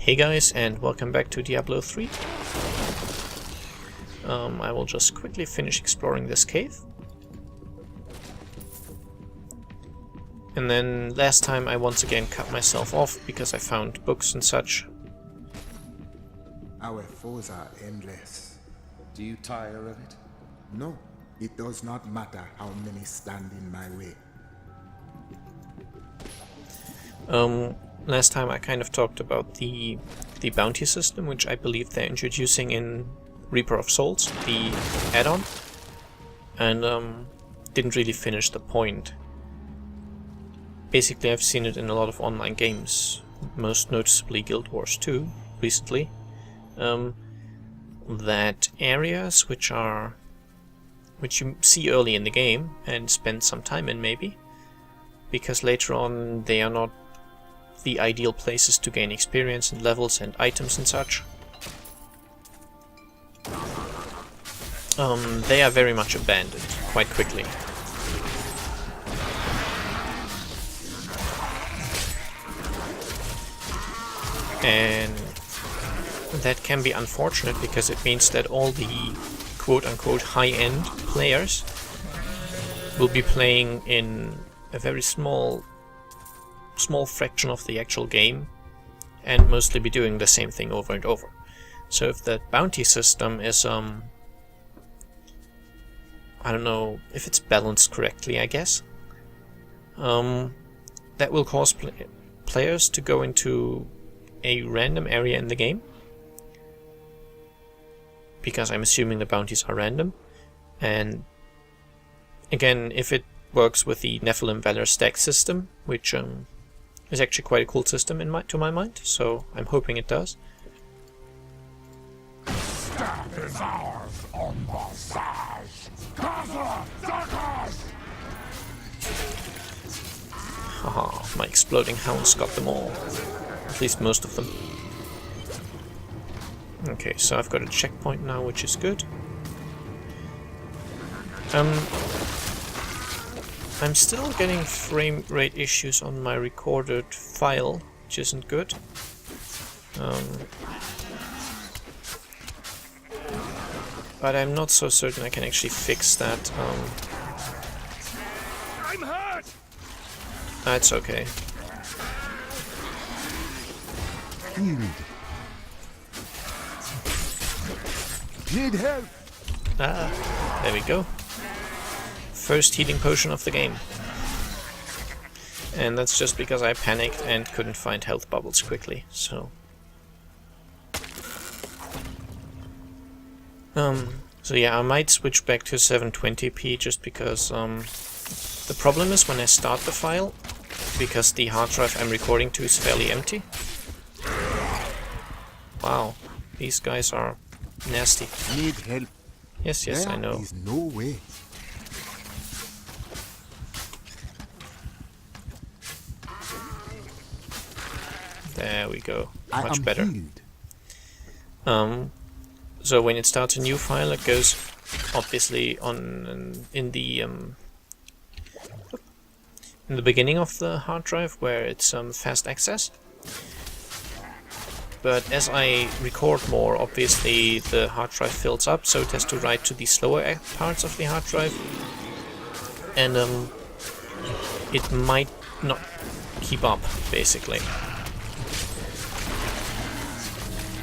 Hey guys, and welcome back to Diablo 3. I will just quickly finish exploring this cave. And then last time I once again cut myself off because I found books and such. Our foes are endless. Do you tire of it? No, it does not matter how many stand in my way. Last time I kind of talked about the bounty system, which I believe they're introducing in Reaper of Souls, the add-on, and didn't really finish the point. Basically, I've seen it in a lot of online games, most noticeably Guild Wars 2 recently, that areas which you see early in the game and spend some time in maybe, because later on they are not the ideal places to gain experience and levels and items and such. They are very much abandoned quite quickly. And that can be unfortunate because it means that all the quote-unquote high-end players will be playing in a very small fraction of the actual game and mostly be doing the same thing over and over. So if that bounty system is I don't know if it's balanced correctly, I guess, that will cause players to go into a random area in the game, because I'm assuming the bounties are random. And again, if it works with the Nephilim Valor stack system, which is actually quite a cool system to my mind, so I'm hoping it does. Stab is ours on the size. Haha, my exploding hounds got them all. At least most of them. Okay, so I've got a checkpoint now, which is good. I'm still getting frame rate issues on my recorded file, which isn't good. But I'm not so certain I can actually fix that. I'm hurt. That's okay. Need help! Ah, there we go. First healing potion of the game. And that's just because I panicked and couldn't find health bubbles quickly, so... So yeah, I might switch back to 720p just because, the problem is when I start the file, because the hard drive I'm recording to is fairly empty. Wow, these guys are nasty. Need help. Yes, There I know. is no way. There we go. I Much am better. healed. So when it starts a new file, it goes obviously on in the beginning of the hard drive where it's fast access. But as I record more, obviously the hard drive fills up, so it has to write to the slower parts of the hard drive, and it might not keep up, basically.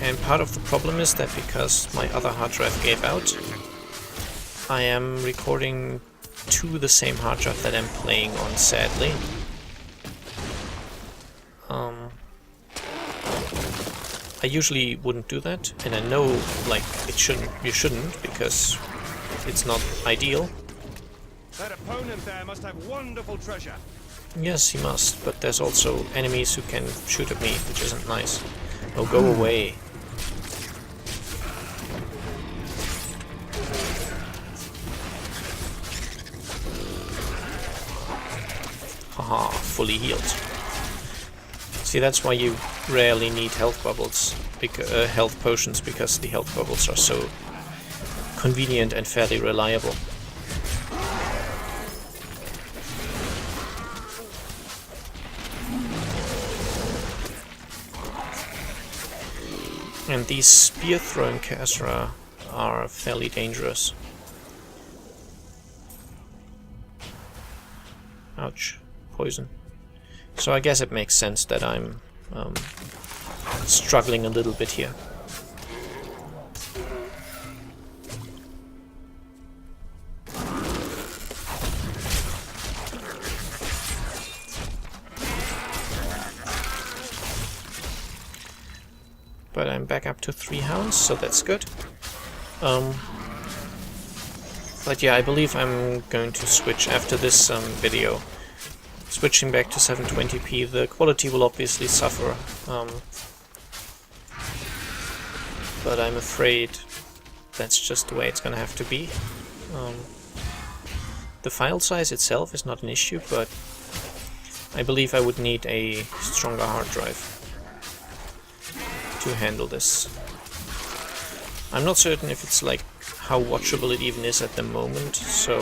And part of the problem is that because my other hard drive gave out, I am recording to the same hard drive that I'm playing on, sadly. I usually wouldn't do that, and I know, like, you shouldn't, because it's not ideal. That opponent there must have wonderful treasure. Yes, he must, but there's also enemies who can shoot at me, which isn't nice. Oh, go away. Haha, fully healed. See, that's why you rarely need health bubbles, health potions, because the health bubbles are so convenient and fairly reliable. And these spear-throwing Khazra are fairly dangerous. Ouch. Poison. So I guess it makes sense that I'm struggling a little bit here. But I'm back up to 3 hounds, so that's good. But yeah, I believe I'm going to switch after this video. Switching back to 720p, the quality will obviously suffer. But I'm afraid that's just the way it's gonna have to be. The file size itself is not an issue, but I believe I would need a stronger hard drive to handle this. I'm not certain if it's like how watchable it even is at the moment, so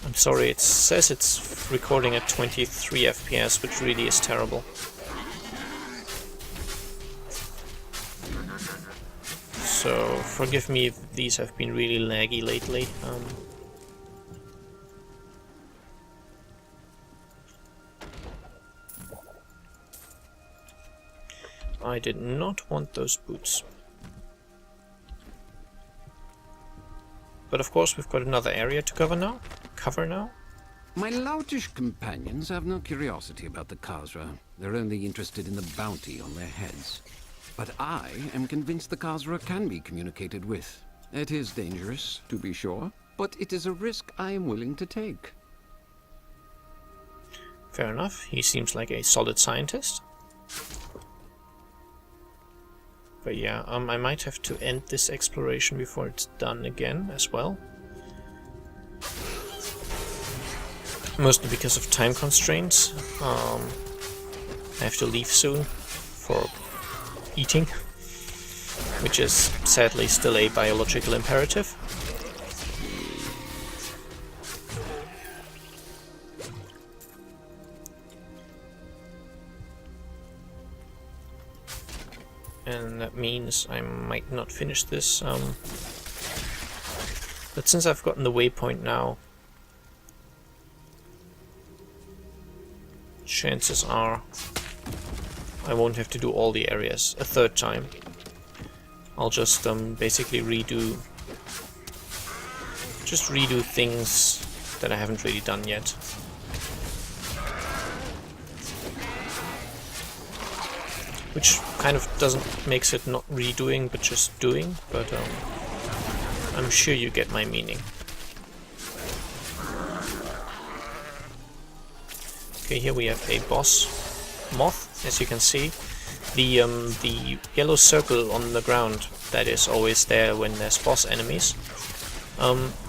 I'm sorry, it says it's recording at 23 FPS, which really is terrible. So forgive me if these have been really laggy lately. I did not want those boots. But of course we've got another area to cover now. My loutish companions have no curiosity about the Khazra. They're only interested in the bounty on their heads. But I am convinced the Khazra can be communicated with. It is dangerous, to be sure, but it is a risk I am willing to take. Fair enough. He seems like a solid scientist. But yeah, I might have to end this exploration before it's done again as well. Mostly because of time constraints. I have to leave soon for eating, which is sadly still a biological imperative. And that means I might not finish this. But since I've gotten the waypoint now, chances are I won't have to do all the areas a third time. I'll just basically redo things that I haven't really done yet. Which kind of makes it not redoing, but just doing, but I'm sure you get my meaning. Okay, here we have a boss moth, as you can see. The yellow circle on the ground that is always there when there's boss enemies.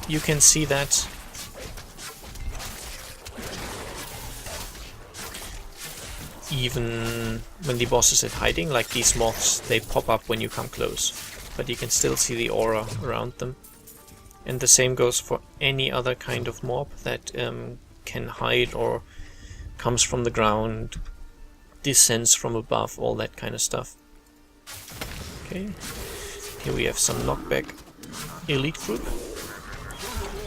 You can see that even when the boss is hiding, like these moths, they pop up when you come close. But you can still see the aura around them. And the same goes for any other kind of mob that can hide or comes from the ground, descends from above, all that kind of stuff. Okay, here we have some knockback elite group.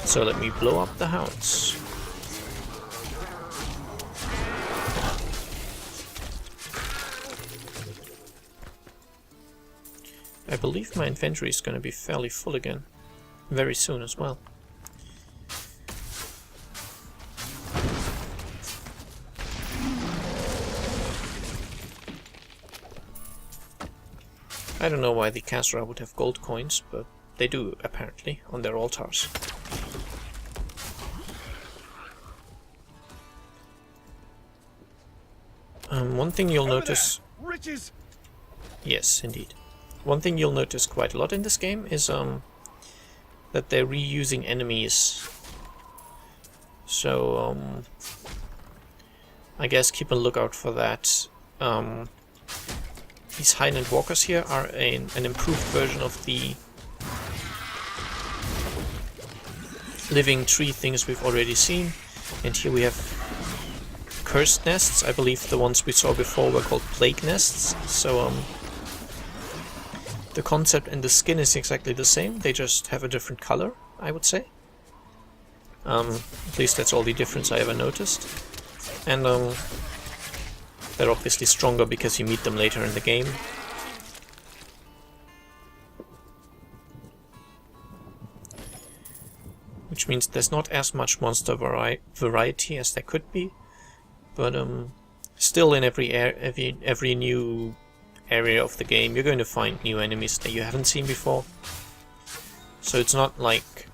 So let me blow up the hounds. I believe my inventory is going to be fairly full again, very soon as well. I don't know why the Khazra would have gold coins, but they do, apparently, on their altars. One thing you'll notice... Riches! Yes, indeed. One thing you'll notice quite a lot in this game is that they're reusing enemies. So, I guess keep a lookout for that. These Highland Walkers here are an improved version of the living tree things we've already seen. And here we have cursed nests. I believe the ones we saw before were called plague nests. So The concept and the skin is exactly the same, they just have a different color, I would say. At least that's all the difference I ever noticed. And they're obviously stronger because you meet them later in the game. Which means there's not as much monster variety as there could be, but still in every new area of the game you're going to find new enemies that you haven't seen before. So it's not like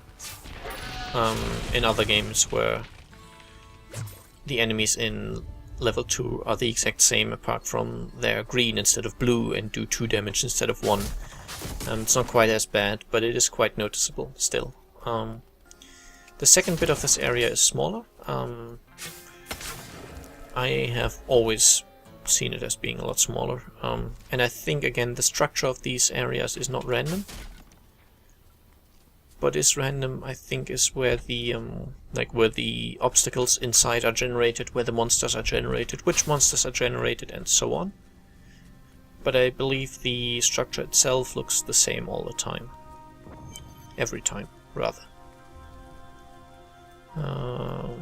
in other games where the enemies in level 2 are the exact same, apart from they're green instead of blue and do 2 damage instead of 1. It's not quite as bad, but it is quite noticeable still. The second bit of this area is smaller. I have always seen it as being a lot smaller, and I think again the structure of these areas is not random. What is random, I think, is where the where the obstacles inside are generated, where the monsters are generated, which monsters are generated, and so on. But I believe the structure itself looks the same all the time. Every time, rather.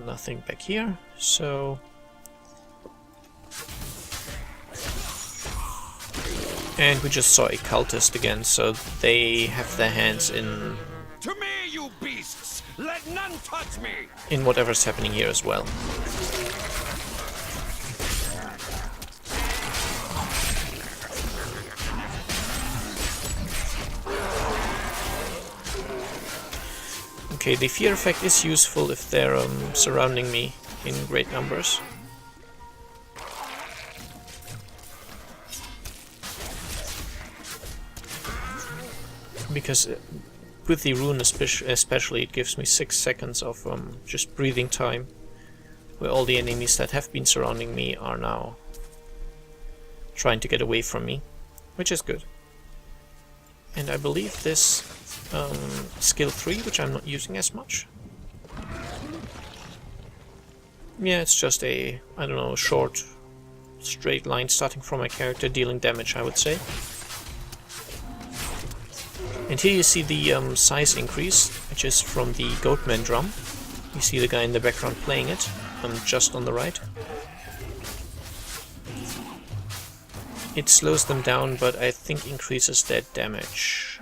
Nothing back here, so... And we just saw a cultist again, so they have their hands in... To me, you beasts! Let none touch me! In whatever's happening here as well. Okay, the fear effect is useful if they're surrounding me in great numbers. Because with the rune especially, it gives me 6 seconds of just breathing time, where all the enemies that have been surrounding me are now trying to get away from me, which is good. And I believe this skill 3, which I'm not using as much. Yeah, it's just a, I don't know, short, straight line starting from my character, dealing damage, I would say. And here you see the size increase, which is from the Goatman drum. You see the guy in the background playing it, just on the right. It slows them down, but I think increases their damage.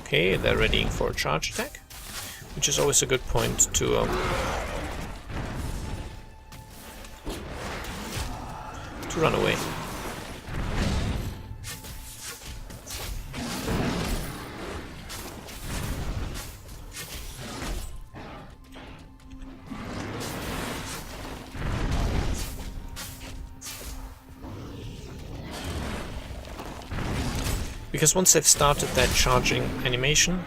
Okay, they're readying for a charge attack, which is always a good point to run away. Because once they've started that charging animation,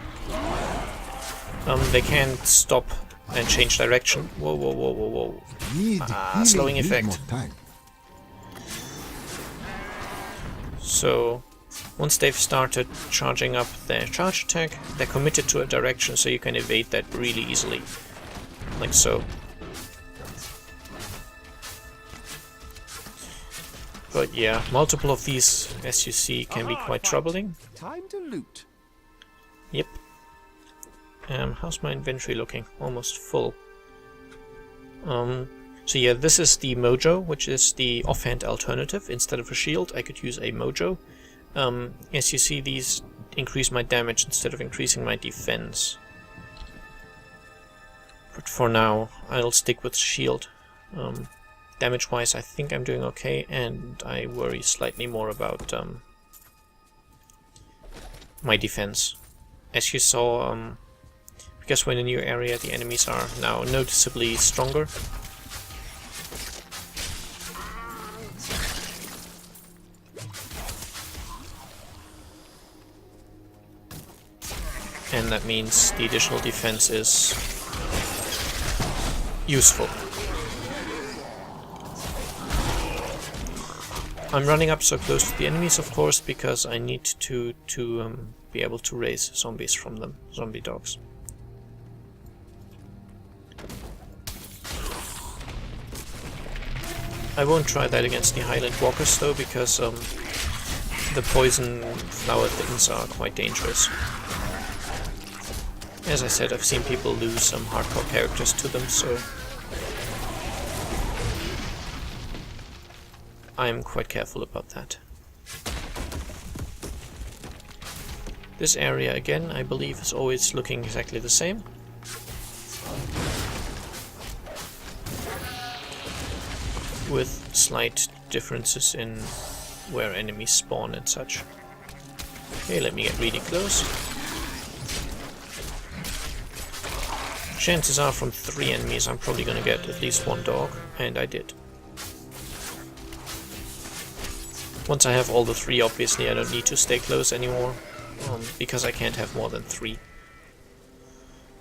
they can't stop and change direction. Whoa, whoa, whoa, whoa, whoa. Slowing effect. So, once they've started charging up their charge attack, they're committed to a direction, so you can evade that really easily. Like so. But yeah, multiple of these, as you see, can be quite troubling. Time to loot. Yep. How's my inventory looking? Almost full. So yeah, this is the Mojo, which is the offhand alternative. Instead of a shield, I could use a Mojo. As you see, these increase my damage instead of increasing my defense. But for now, I'll stick with shield. Damage-wise, I think I'm doing okay, and I worry slightly more about my defense. As you saw, because we're in a new area, the enemies are now noticeably stronger. And that means the additional defense is useful. I'm running up so close to the enemies, of course, because I need to be able to raise zombies from them, zombie dogs. I won't try that against the Highland Walkers though, because the poison flower things are quite dangerous. As I said, I've seen people lose some hardcore characters to them, so I'm quite careful about that. This area again, I believe, is always looking exactly the same. With slight differences in where enemies spawn and such. Okay, let me get really close. Chances are from 3 enemies I'm probably gonna get at least 1 dog, and I did. Once I have all the 3, obviously I don't need to stay close anymore, because I can't have more than 3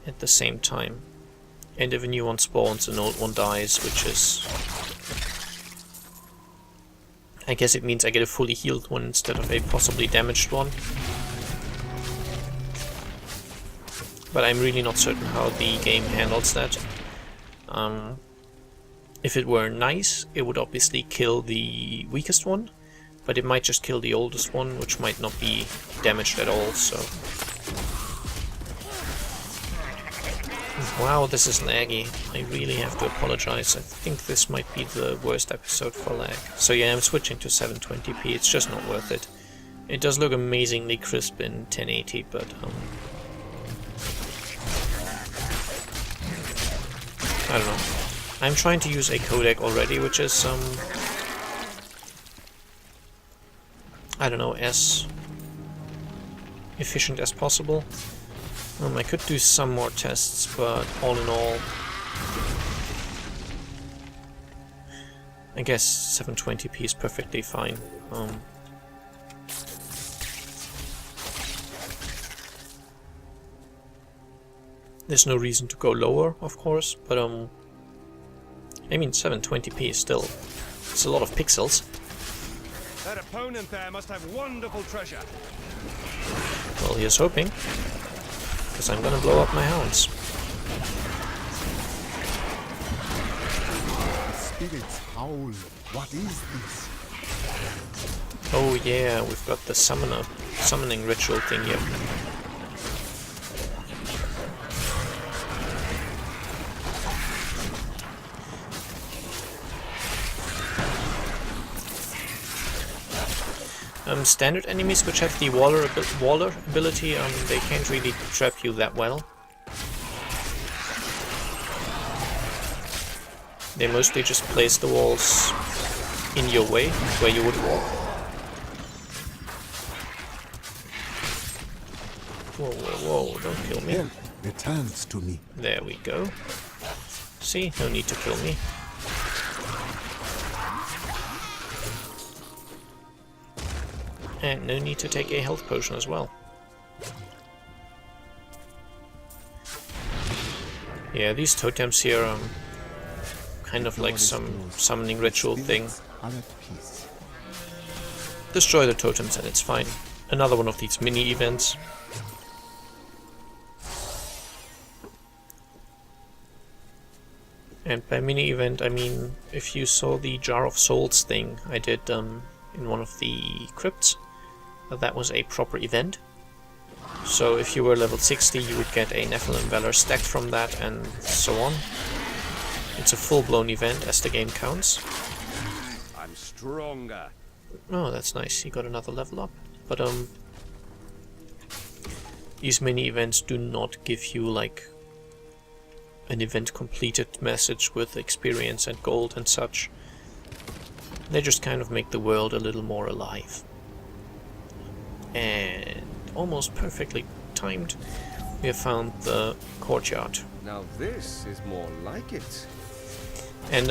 at the same time. And if a new one spawns, an old one dies, which is... I guess it means I get a fully healed one instead of a possibly damaged one. But I'm really not certain how the game handles that. If it were nice, it would obviously kill the weakest one, but it might just kill the oldest one, which might not be damaged at all, so... Wow, this is laggy. I really have to apologize. I think this might be the worst episode for lag. So yeah, I'm switching to 720p, it's just not worth it. It does look amazingly crisp in 1080, but I don't know. I'm trying to use a codec already, which is I don't know, as efficient as possible. I could do some more tests, but all in all, I guess 720p is perfectly fine. There's no reason to go lower, of course, but I mean 720p is still, it's a lot of pixels. That opponent there must have wonderful treasure. Well, here's hoping, because I'm gonna blow up my hounds. Spirits howl. What is this? Oh yeah, we've got the summoning ritual thing here. Standard enemies which have the waller ability, they can't really trap you that well. They mostly just place the walls in your way, where you would walk. Whoa, whoa, whoa, don't kill me. Help returns to me. There we go. See, no need to kill me. And no need to take a health potion as well. Yeah, these totems here are kind of like some summoning ritual thing. Are at peace. Destroy the totems and it's fine. Another one of these mini events. And by mini event I mean, if you saw the Jar of Souls thing I did in one of the crypts, that was a proper event. So if you were level 60 you would get a Nephilim Valor stacked from that and so on. It's a full-blown event as the game counts. I'm stronger. Oh, that's nice, you got another level up. But these mini events do not give you like an event completed message with experience and gold and such. They just kind of make the world a little more alive. And almost perfectly timed, we have found the courtyard. Now this is more like it. And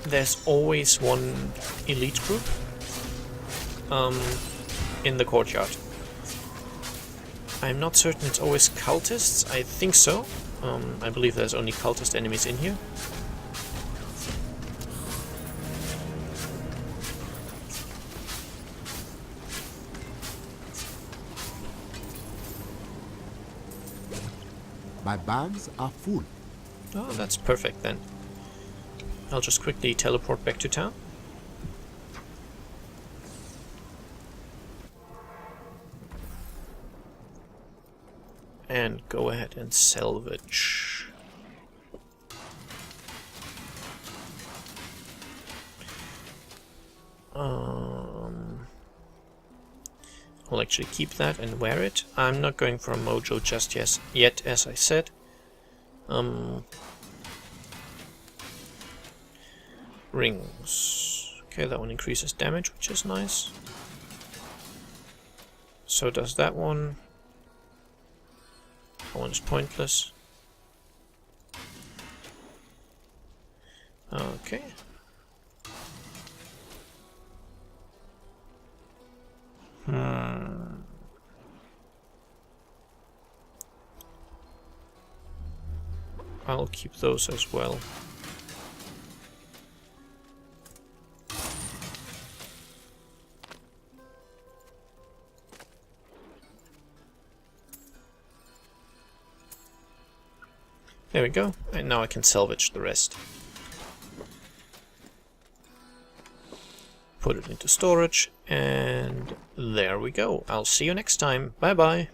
there's always one elite group in the courtyard. I'm not certain it's always cultists, I think so. I believe there's only cultist enemies in here. My bags are full. Oh, that's perfect then. I'll just quickly teleport back to town. And go ahead and salvage. I'll actually keep that and wear it. I'm not going for a mojo just yet, as I said. Rings. Okay, that one increases damage, which is nice. So does that one. That one is pointless. Okay. I'll keep those as well. There we go, and now I can salvage the rest. Put it into storage, and there we go. I'll see you next time. Bye bye.